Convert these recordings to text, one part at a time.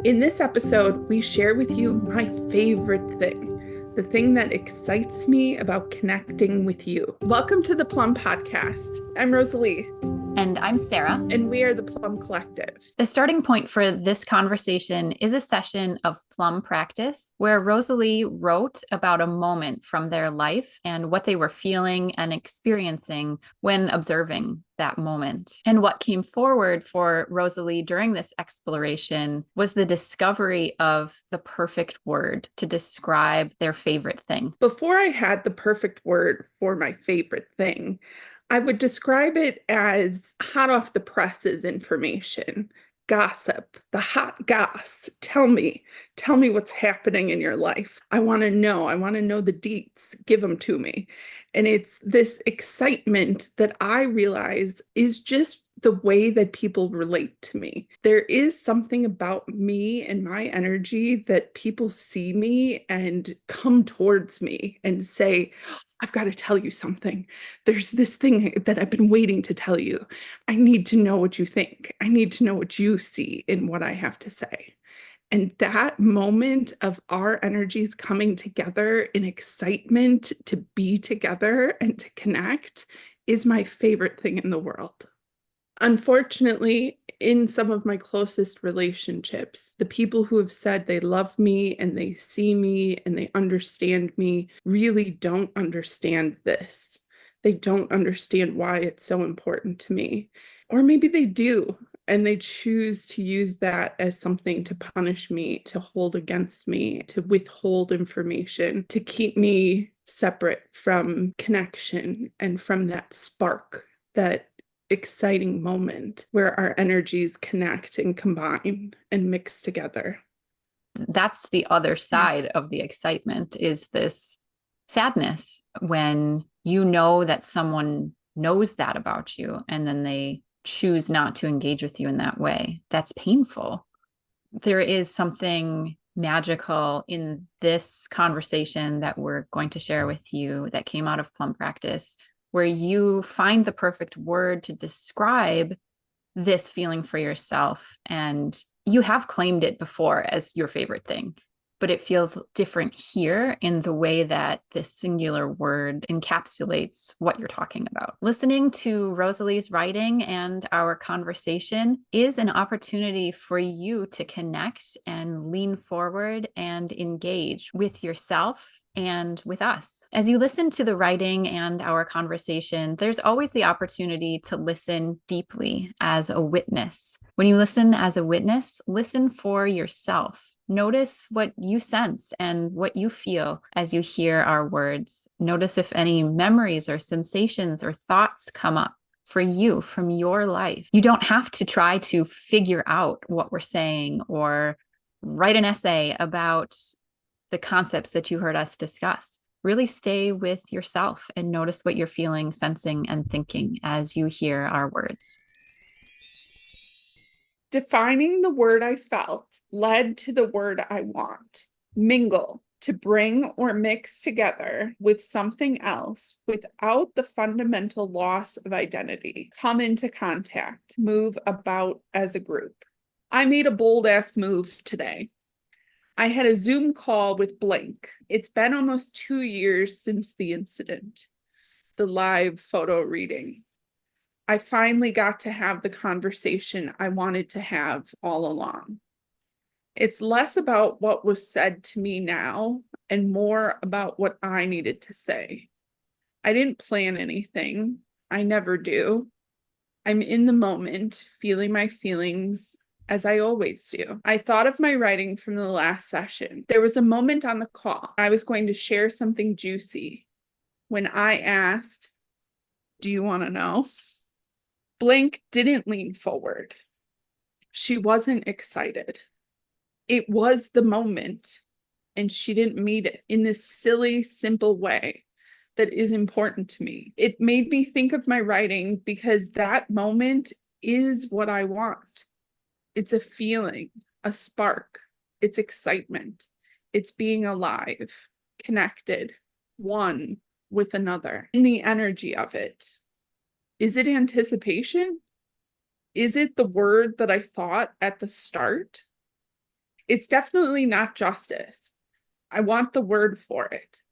In this episode, we share with you my favorite thing, the thing that excites me about connecting with you. Welcome to the Plumb Podcast. I'm Rosalee. And I'm Sarah. And we are the Plumb Collective. The starting point for this conversation is a session of plum practice where Rosalee wrote about a moment from their life and what they were feeling and experiencing when observing that moment. And what came forward for Rosalee during this exploration was the discovery of the perfect word to describe their favorite thing. Before I had the perfect word for my favorite thing, I would describe it as hot off the presses information, gossip, the hot goss. Tell me what's happening in your life. I want to know the deets, give them to me. And it's this excitement that I realize is just the way that people relate to me. There is something about me and my energy that people see me and come towards me and say, I've got to tell you something. There's this thing that I've been waiting to tell you. I need to know what you think. I need to know what you see in what I have to say. And that moment of our energies coming together in excitement to be together and to connect is my favorite thing in the world. Unfortunately, in some of my closest relationships, the people who have said they love me and they see me and they understand me really don't understand this. They don't understand why it's so important to me. Or maybe they do, and they choose to use that as something to punish me, to hold against me, to withhold information, to keep me separate from connection and from that spark, that exciting moment where our energies connect and combine and mix together. That's the other side of the excitement, is this sadness when you know that someone knows that about you and then they choose not to engage with you in that way. That's painful. There is something magical in this conversation that we're going to share with you that came out of plum practice, where you find the perfect word to describe this feeling for yourself. And you have claimed it before as your favorite thing, but it feels different here in the way that this singular word encapsulates what you're talking about. Listening to Rosalee's writing and our conversation is an opportunity for you to connect and lean forward and engage with yourself and with us. As you listen to the writing and our conversation, there's always the opportunity to listen deeply as a witness. When you listen as a witness, listen for yourself. Notice what you sense and what you feel as you hear our words. Notice if any memories or sensations or thoughts come up for you from your life. You don't have to try to figure out what we're saying or write an essay about the concepts that you heard us discuss. Really stay with yourself and notice what you're feeling, sensing, and thinking as you hear our words. Defining the word I felt led to the word I want. Mingle, to bring or mix together with something else without the fundamental loss of identity. Come into contact, move about as a group. I made a bold-ass move today. I had a Zoom call with Blink. It's been almost 2 years since the incident, the live photo reading. I finally got to have the conversation I wanted to have all along. It's less about what was said to me now and more about what I needed to say. I didn't plan anything. I never do. I'm in the moment, feeling my feelings as I always do. I thought of my writing from the last session. There was a moment on the call. I was going to share something juicy when I asked, "Do you want to know?" Blink didn't lean forward. She wasn't excited. It was the moment, and she didn't meet it in this silly, simple way that is important to me. It made me think of my writing because that moment is what I want. It's a feeling, a spark. It's excitement. It's being alive, connected, one with another, in the energy of it. Is it anticipation? Is it the word that I thought at the start? It's definitely not justice. I want the word for it.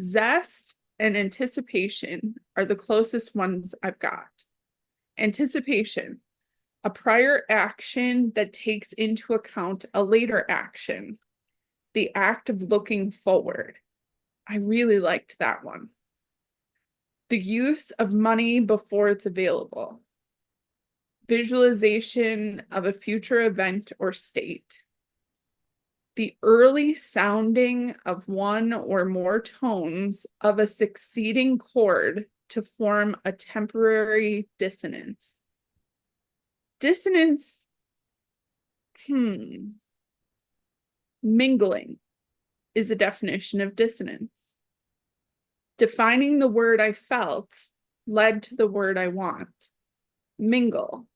Zest and anticipation are the closest ones I've got. Anticipation, a prior action that takes into account a later action, the act of looking forward. I really liked that one. The use of money before it's available. Visualization of a future event or state. The early sounding of one or more tones of a succeeding chord to form a temporary dissonance. Dissonance, mingling is a definition of dissonance. Defining the word I felt led to the word I want. Mingle,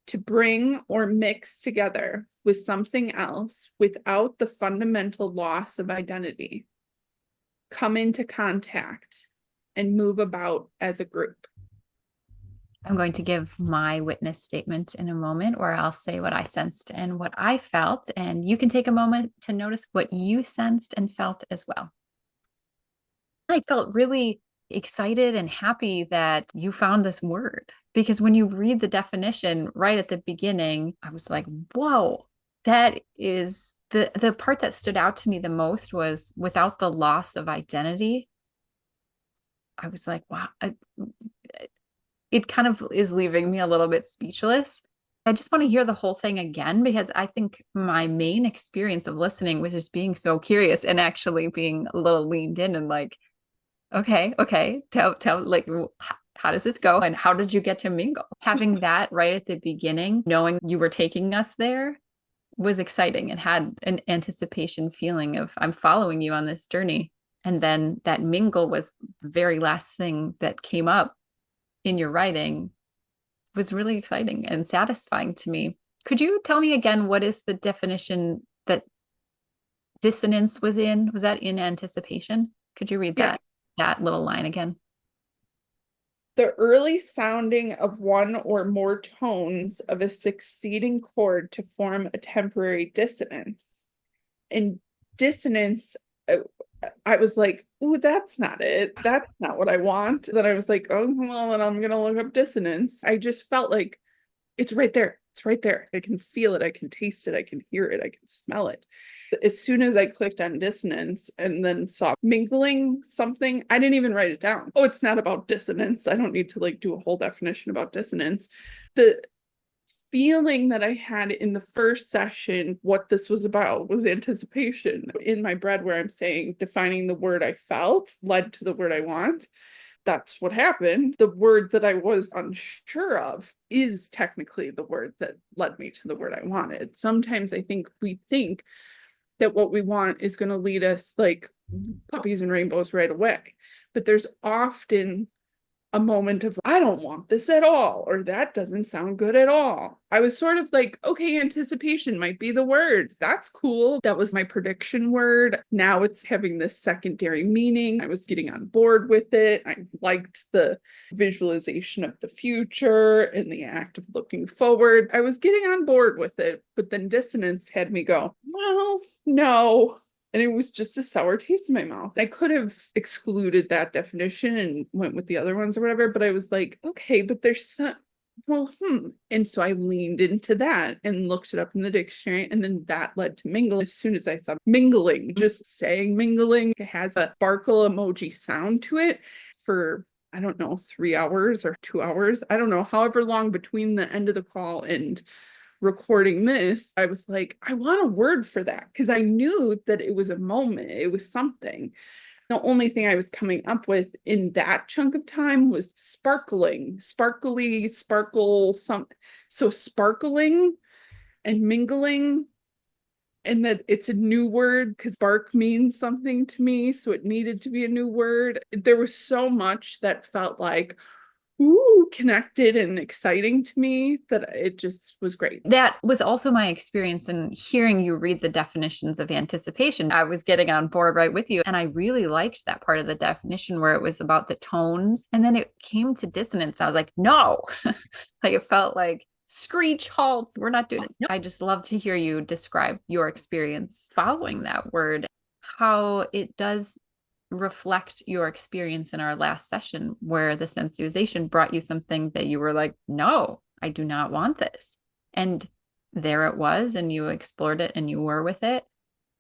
to bring or mix together with something else without the fundamental loss of identity. Come into contact and move about as a group. I'm going to give my witness statement in a moment where I'll say what I sensed and what I felt, and you can take a moment to notice what you sensed and felt as well. I felt really excited and happy that you found this word, because when you read the definition right at the beginning, I was like, whoa, that is the part that stood out to me the most was without the loss of identity. I was like, wow, it kind of is leaving me a little bit speechless. I just want to hear the whole thing again, because I think my main experience of listening was just being so curious and actually being a little leaned in and like, okay, tell, like, how does this go? And how did you get to mingle? Having that right at the beginning, knowing you were taking us there was exciting and had an anticipation feeling of I'm following you on this journey. And then that mingle was the very last thing that came up in your writing was really exciting and satisfying to me. Could you tell me again, what is the definition that dissonance was in? Was that in anticipation? Could you read that little line again? The early sounding of one or more tones of a succeeding chord to form a temporary dissonance. And dissonance, I was like, ooh, that's not it. That's not what I want. Then I was like, oh, well, and I'm going to look up dissonance. I just felt like it's right there. It's right there. I can feel it. I can taste it. I can hear it. I can smell it. As soon as I clicked on dissonance and then saw mingling something, I didn't even write it down. Oh, it's not about dissonance. I don't need to like do a whole definition about dissonance. The feeling that I had in the first session, what this was about, was anticipation. In my bread, where I'm saying defining the word I felt led to the word I want. That's what happened. The word that I was unsure of is technically the word that led me to the word I wanted. Sometimes I think we think that what we want is going to lead us like puppies and rainbows right away. But there's often a moment of, I don't want this at all, or that doesn't sound good at all. I was sort of like, okay, anticipation might be the word. That's cool. That was my prediction word. Now it's having this secondary meaning. I was getting on board with it. I liked the visualization of the future and the act of looking forward. I was getting on board with it, but then dissonance had me go, well, no. And it was just a sour taste in my mouth. I could have excluded that definition and went with the other ones or whatever, but I was like, okay, but there's some, And so I leaned into that and looked it up in the dictionary. And then that led to mingle. As soon as I saw mingling, just saying mingling, it has a sparkle emoji sound to it for, I don't know, 3 hours or 2 hours. I don't know, however long between the end of the call and recording this, I was like, I want a word for that, because I knew that it was a moment, it was something. The only thing I was coming up with in that chunk of time was sparkling, sparkly, sparkle, something. So sparkling and mingling, and that it's a new word because spark means something to me, so it needed to be a new word. There was so much that felt like, ooh, connected and exciting to me that it just was great. That was also my experience in hearing you read the definitions of anticipation. I was getting on board right with you. And I really liked that part of the definition where it was about the tones. And then it came to dissonance. I was like, no, like it felt like screech, halt, we're not doing it. No. I just love to hear you describe your experience following that word, how it does reflect your experience in our last session where the sensualization brought you something that you were like, no, I do not want this. And there it was, and you explored it and you were with it.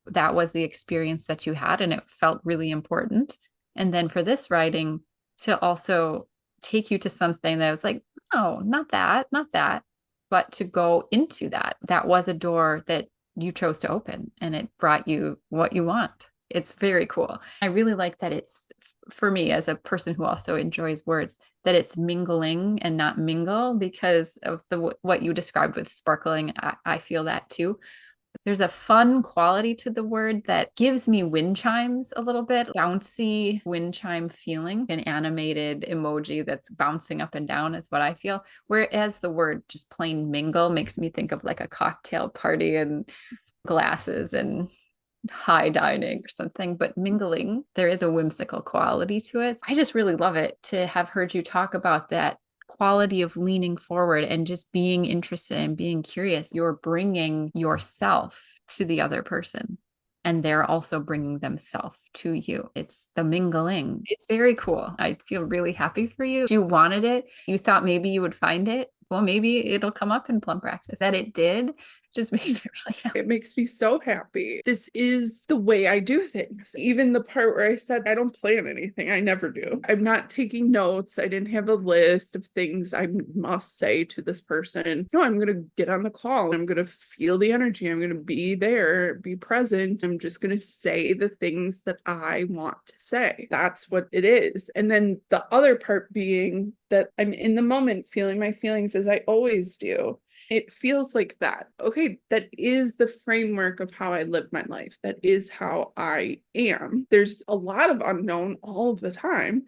That was the experience that you had, and it felt really important. And then for this writing to also take you to something that was like, no, not that, not that, but to go into that, that was a door that you chose to open and it brought you what you want. It's very cool. I really like that it's, for me as a person who also enjoys words, that it's mingling and not mingle because of the what you described with sparkling. I feel that too. There's a fun quality to the word that gives me wind chimes a little bit, bouncy wind chime feeling, an animated emoji that's bouncing up and down is what I feel. Whereas the word just plain mingle makes me think of like a cocktail party and glasses and high dining or something, but mingling, there is a whimsical quality to it. I just really love it to have heard you talk about that quality of leaning forward and just being interested and being curious. You're bringing yourself to the other person and they're also bringing themselves to you. It's the mingling. It's very cool. I feel really happy for you. You wanted it. You thought maybe you would find it. Well, maybe it'll come up in Plum Practice. That it did just makes me really happy. It makes me so happy. This is the way I do things. Even the part where I said I don't plan anything, I never do. I'm not taking notes. I didn't have a list of things I must say to this person. No, I'm going to get on the call. I'm going to feel the energy. I'm going to be there, be present. I'm just going to say the things that I want to say. That's what it is. And then the other part being that I'm in the moment feeling my feelings as I always do. It feels like that. Okay, that is the framework of how I live my life. That is how I am. There's a lot of unknown all of the time.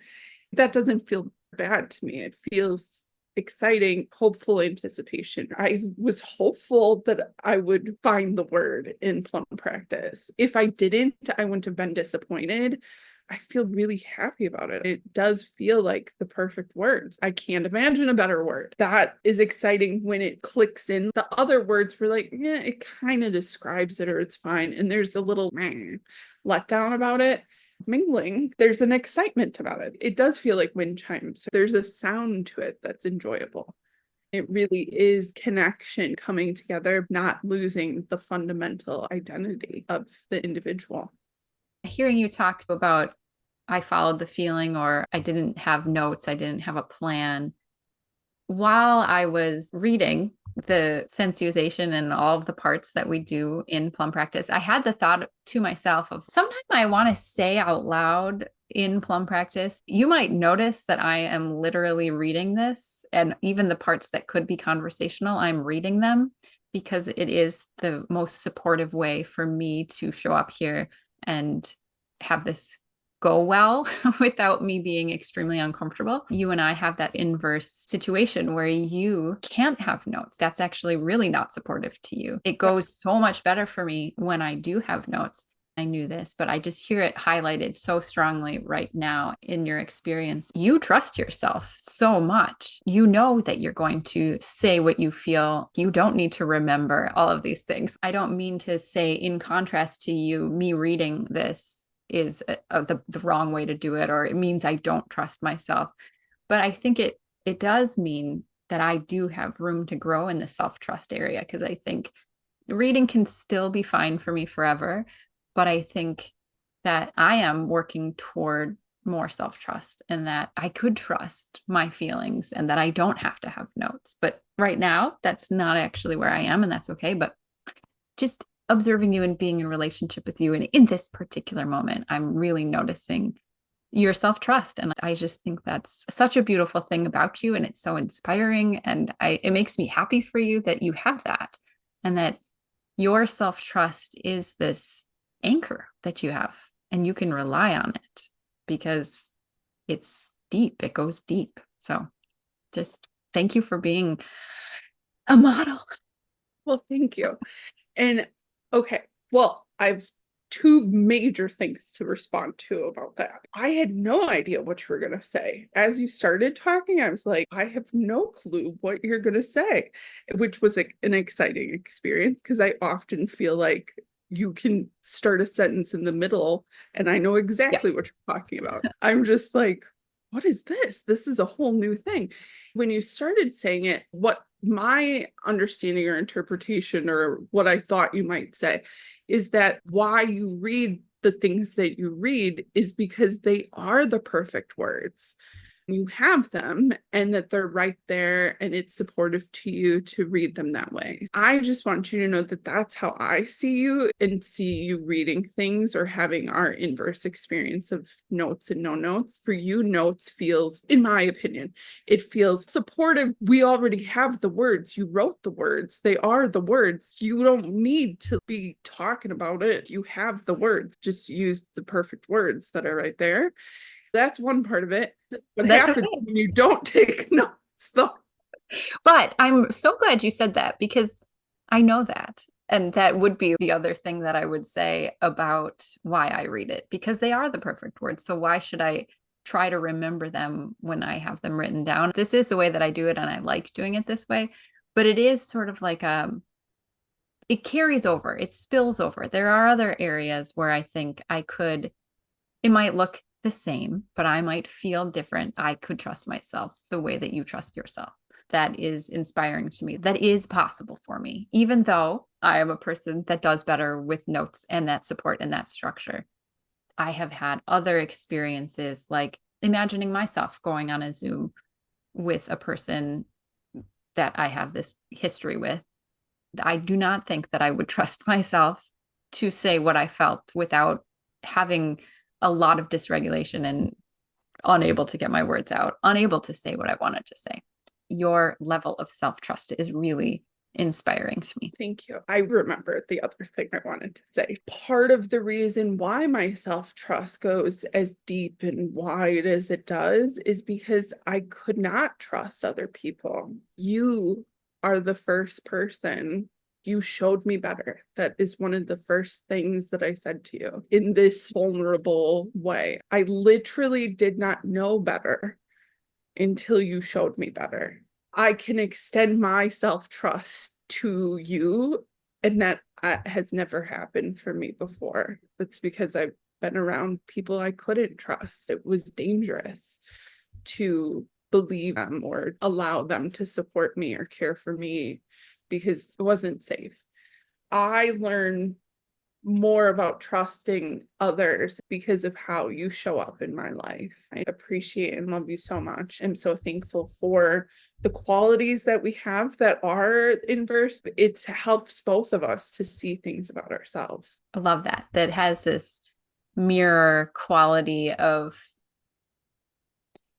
That doesn't feel bad to me. It feels exciting, hopeful anticipation. I was hopeful that I would find the word in Plum Practice. If I didn't, I wouldn't have been disappointed. I feel really happy about it. It does feel like the perfect word. I can't imagine a better word. That is exciting when it clicks in. The other words were like, yeah, it kind of describes it or it's fine. And there's a little letdown about it. Mingling, there's an excitement about it. It does feel like wind chimes. There's a sound to it that's enjoyable. It really is connection coming together, not losing the fundamental identity of the individual. Hearing you talk about I followed the feeling or I didn't have notes, I didn't have a plan. While I was reading the sensualization and all of the parts that we do in Plum Practice, I had the thought to myself of sometimes I want to say out loud in Plum Practice, you might notice that I am literally reading this, and even the parts that could be conversational, I'm reading them because it is the most supportive way for me to show up here and have this go well without me being extremely uncomfortable. You and I have that inverse situation where you can't have notes. That's actually really not supportive to you. It goes so much better for me when I do have notes. I knew this, but I just hear it highlighted so strongly right now in your experience. You trust yourself so much. You know that you're going to say what you feel. You don't need to remember all of these things. I don't mean to say, in contrast to you, me reading this is the wrong way to do it, or it means I don't trust myself. But I think it does mean that I do have room to grow in the self-trust area, because I think reading can still be fine for me forever. But I think that I am working toward more self-trust and that I could trust my feelings and that I don't have to have notes. But right now, that's not actually where I am, and that's okay. But just observing you and being in relationship with you, and in this particular moment, I'm really noticing your self-trust. And I just think that's such a beautiful thing about you. And it's so inspiring. And it makes me happy for you that you have that, and that your self-trust is this anchor that you have, and you can rely on it because it's deep. It goes deep. So just thank you for being a model. Well, thank you. And okay, well, I've two major things to respond to about that. I had no idea what you were going to say. As you started talking, I was like, I have no clue what you're going to say, which was an exciting experience because I often feel like you can start a sentence in the middle and I know exactly what you're talking about. I'm just like, what is this? This is a whole new thing. When you started saying it, what my understanding or interpretation or what I thought you might say is that why you read the things that you read is because they are the perfect words. You have them and that they're right there and it's supportive to you to read them that way. I just want you to know that that's how I see you and see you reading things or having our inverse experience of notes and no notes. For you, notes feels, in my opinion, it feels supportive. We already have the words. You wrote the words. They are the words. You don't need to be talking about it. You have the words. Just use the perfect words that are right there. That's one part of it. What happens when you don't take notes, though? But I'm so glad you said that because I know that. And that would be the other thing that I would say about why I read it, because they are the perfect words. So why should I try to remember them when I have them written down? This is the way that I do it, and I like doing it this way. But it is sort of like it carries over, it spills over. There are other areas where I think it might look the same, but I might feel different. I could trust myself the way that you trust yourself. That is inspiring to me. That is possible for me, even though I am a person that does better with notes and that support and that structure. I have had other experiences like imagining myself going on a Zoom with a person that I have this history with. I do not think that I would trust myself to say what I felt without having a lot of dysregulation and unable to get my words out, unable to say what I wanted to say. Your level of self-trust is really inspiring to me. Thank you. I remember the other thing I wanted to say. Part of the reason why my self-trust goes as deep and wide as it does is because I could not trust other people. You are the first person. You showed me better. That is one of the first things that I said to you in this vulnerable way. I literally did not know better until you showed me better. I can extend my self-trust to you, and that has never happened for me before. That's because I've been around people I couldn't trust. It was dangerous to believe them or allow them to support me or care for me because it wasn't safe. I learned more about trusting others because of how you show up in my life. I appreciate and love you so much. I'm so thankful for the qualities that we have that are inverse. It helps both of us to see things about ourselves. I love that. That has this mirror quality of,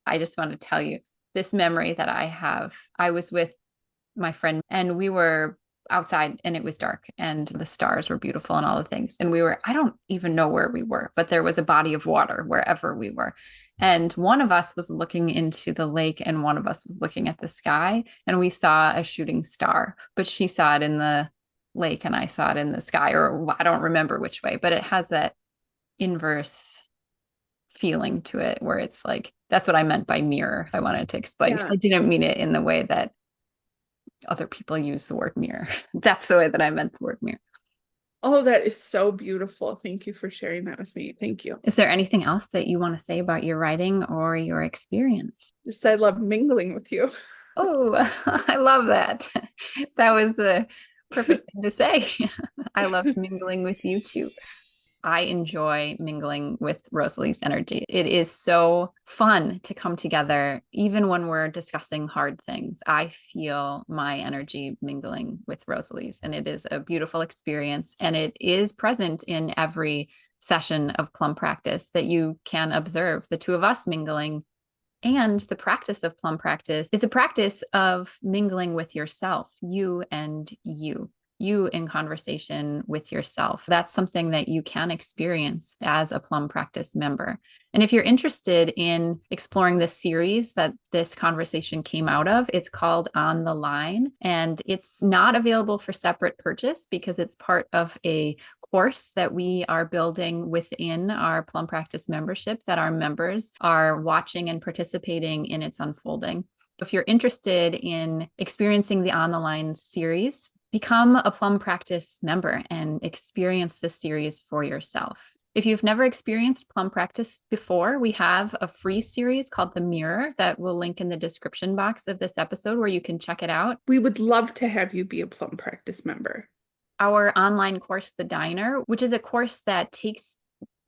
I just want to tell you this memory that I have. I was with my friend and we were outside and it was dark and the stars were beautiful and all the things. And I don't even know where we were, but there was a body of water wherever we were. And one of us was looking into the lake and one of us was looking at the sky and we saw a shooting star, but she saw it in the lake and I saw it in the sky, or I don't remember which way, but it has that inverse feeling to it where it's like, that's what I meant by mirror. I wanted to explain because I didn't mean it in the way that other people use the word mirror. That's the way that I meant the word mirror. Oh, that is so beautiful. Thank you for sharing that with me. Thank you. Is there anything else that you want to say about your writing or your experience? Just I love mingling with you. Oh, I love that. That was the perfect thing to say. I love mingling with you too. I enjoy mingling with Rosalee's energy. It is so fun to come together, even when we're discussing hard things. I feel my energy mingling with Rosalee's, and it is a beautiful experience. And it is present in every session of Plum practice that you can observe the two of us mingling. And the practice of Plum practice is a practice of mingling with yourself, you and you. you in conversation with yourself. That's something that you can experience as a Plum Practice member. And if you're interested in exploring this series that this conversation came out of, it's called On the Line, and it's not available for separate purchase because it's part of a course that we are building within our Plum Practice membership that our members are watching and participating in its unfolding. If you're interested in experiencing the On the Line series, become a Plum Practice member and experience this series for yourself. If you've never experienced Plum Practice before, we have a free series called The Mirror that we'll link in the description box of this episode where you can check it out. We would love to have you be a Plum Practice member. Our online course, The Diner, which is a course that takes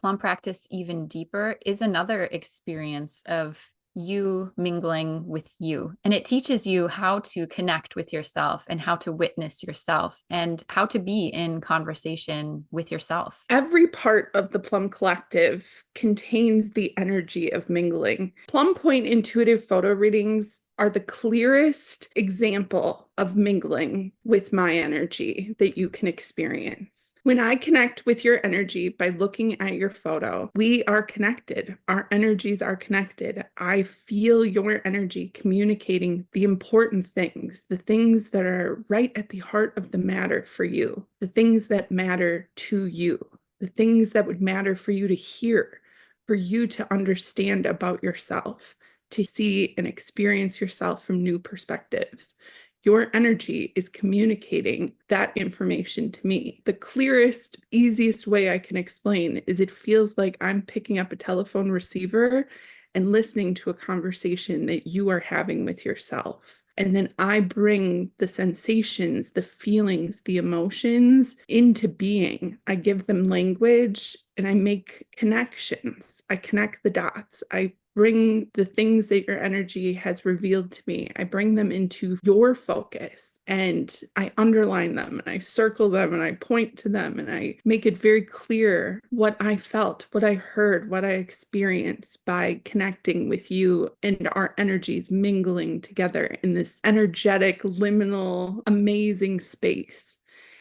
Plum Practice even deeper, is another experience of you mingling with you. And it teaches you how to connect with yourself and how to witness yourself and how to be in conversation with yourself. Every part of the Plumb Collective contains the energy of mingling. Plum Point intuitive photo readings are the clearest example of mingling with my energy that you can experience. When I connect with your energy by looking at your photo, we are connected. Our energies are connected. I feel your energy communicating the important things, the things that are right at the heart of the matter for you, the things that matter to you, the things that would matter for you to hear, for you to understand about yourself, to see and experience yourself from new perspectives. Your energy is communicating that information to me. The clearest, easiest way I can explain is it feels like I'm picking up a telephone receiver and listening to a conversation that you are having with yourself. And then I bring the sensations, the feelings, the emotions into being. I give them language and I make connections. I connect the dots. I bring the things that your energy has revealed to me. I bring them into your focus and I underline them and I circle them and I point to them and I make it very clear what I felt, what I heard, what I experienced by connecting with you and our energies mingling together in this energetic, liminal, amazing space.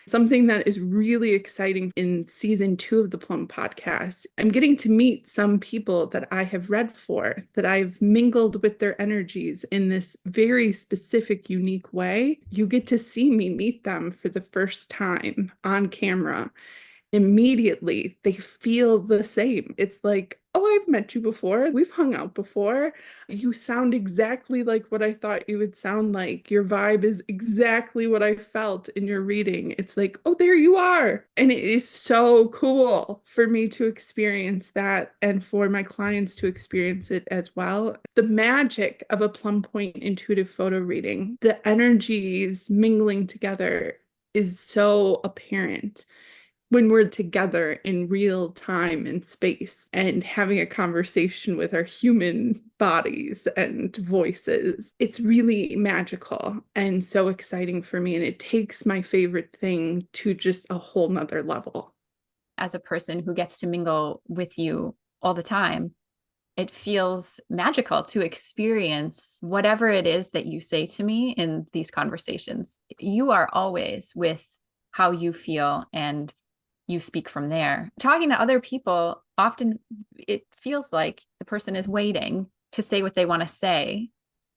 Something that is really exciting in season 2 of the Plum podcast, I'm getting to meet some people that I have read for, that I've mingled with their energies in this very specific, unique way. You get to see me meet them for the first time on camera. Immediately, they feel the same. It's like, oh, I've met you before. We've hung out before. You sound exactly like what I thought you would sound like. Your vibe is exactly what I felt in your reading. It's like, oh, there you are. And it is so cool for me to experience that and for my clients to experience it as well. The magic of a Plum Point intuitive photo reading, the energies mingling together is so apparent when we're together in real time and space and having a conversation with our human bodies and voices. It's really magical and so exciting for me. And it takes my favorite thing to just a whole nother level. As a person who gets to mingle with you all the time, it feels magical to experience whatever it is that you say to me in these conversations. You are always with how you feel and you speak from there. Talking to other people, often it feels like the person is waiting to say what they want to say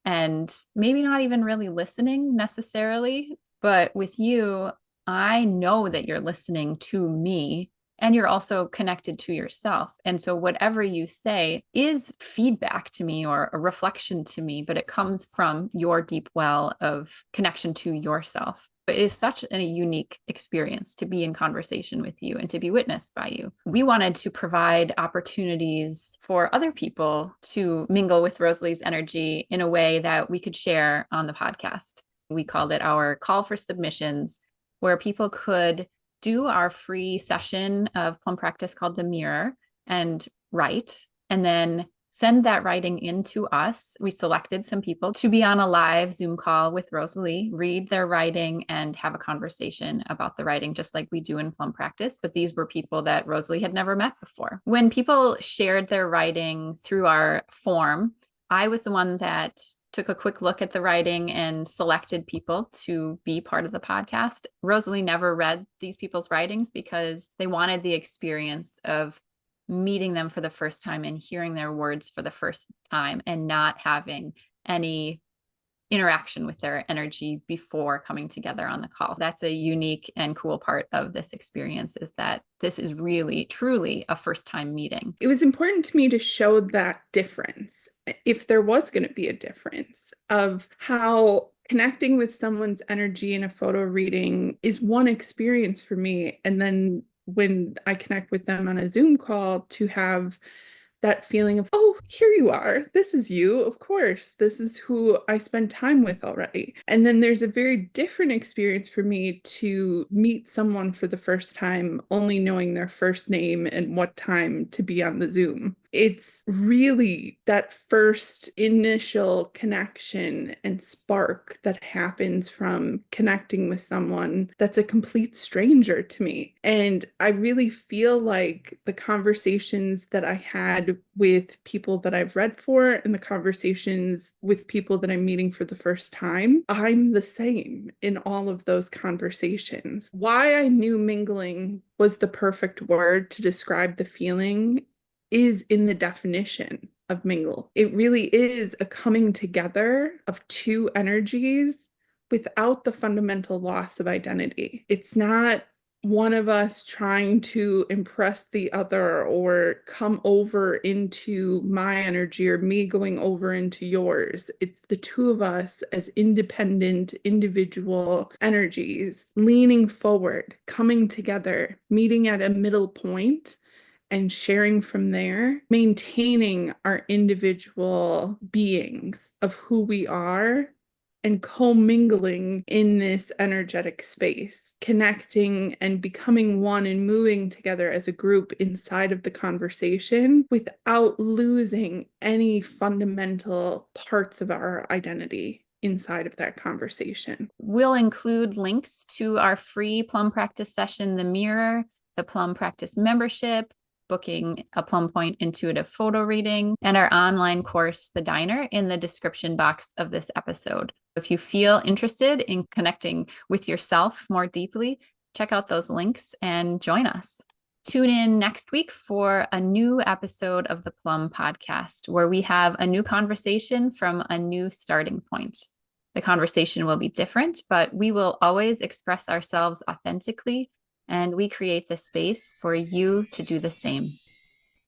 and maybe not even really listening necessarily. But with you, I know that you're listening to me and you're also connected to yourself. And so whatever you say is feedback to me or a reflection to me, but it comes from your deep well of connection to yourself. It is such a unique experience to be in conversation with you and to be witnessed by you. We wanted to provide opportunities for other people to mingle with Rosalee's energy in a way that we could share on the podcast. We called it our call for submissions, where people could do our free session of Plum Practice called The Mirror and write, and then send that writing in to us. We selected some people to be on a live Zoom call with Rosalee, read their writing and have a conversation about the writing, just like we do in Plum Practice. But these were people that Rosalee had never met before. When people shared their writing through our form, I was the one that took a quick look at the writing and selected people to be part of the podcast. Rosalee never read these people's writings because they wanted the experience of meeting them for the first time and hearing their words for the first time and not having any interaction with their energy before coming together on the call. That's a unique and cool part of this experience, is that this is really, truly a first time meeting. It was important to me to show that difference, if there was going to be a difference, of how connecting with someone's energy in a photo reading is one experience for me. And then when I connect with them on a Zoom call, to have that feeling of, oh, here you are. This is you. Of course, this is who I spend time with already. And then there's a very different experience for me to meet someone for the first time, only knowing their first name and what time to be on the Zoom. It's really that first initial connection and spark that happens from connecting with someone that's a complete stranger to me. And I really feel like the conversations that I had with people that I've read for and the conversations with people that I'm meeting for the first time, I'm the same in all of those conversations. Why I knew mingling was the perfect word to describe the feeling is in the definition of mingle. It really is a coming together of two energies without the fundamental loss of identity. It's not one of us trying to impress the other or come over into my energy or me going over into yours. It's the two of us as independent, individual energies leaning forward, coming together, meeting at a middle point, and sharing from there, maintaining our individual beings of who we are and commingling in this energetic space, connecting and becoming one and moving together as a group inside of the conversation without losing any fundamental parts of our identity inside of that conversation. We'll include links to our free Plum Practice session, The Mirror, the Plum Practice membership, booking a Plum Point intuitive photo reading, and our online course, The Diner, in the description box of this episode. If you feel interested in connecting with yourself more deeply, check out those links and join us. Tune in next week for a new episode of the Plum Podcast, where we have a new conversation from a new starting point. The conversation will be different, but we will always express ourselves authentically, and we create the space for you to do the same.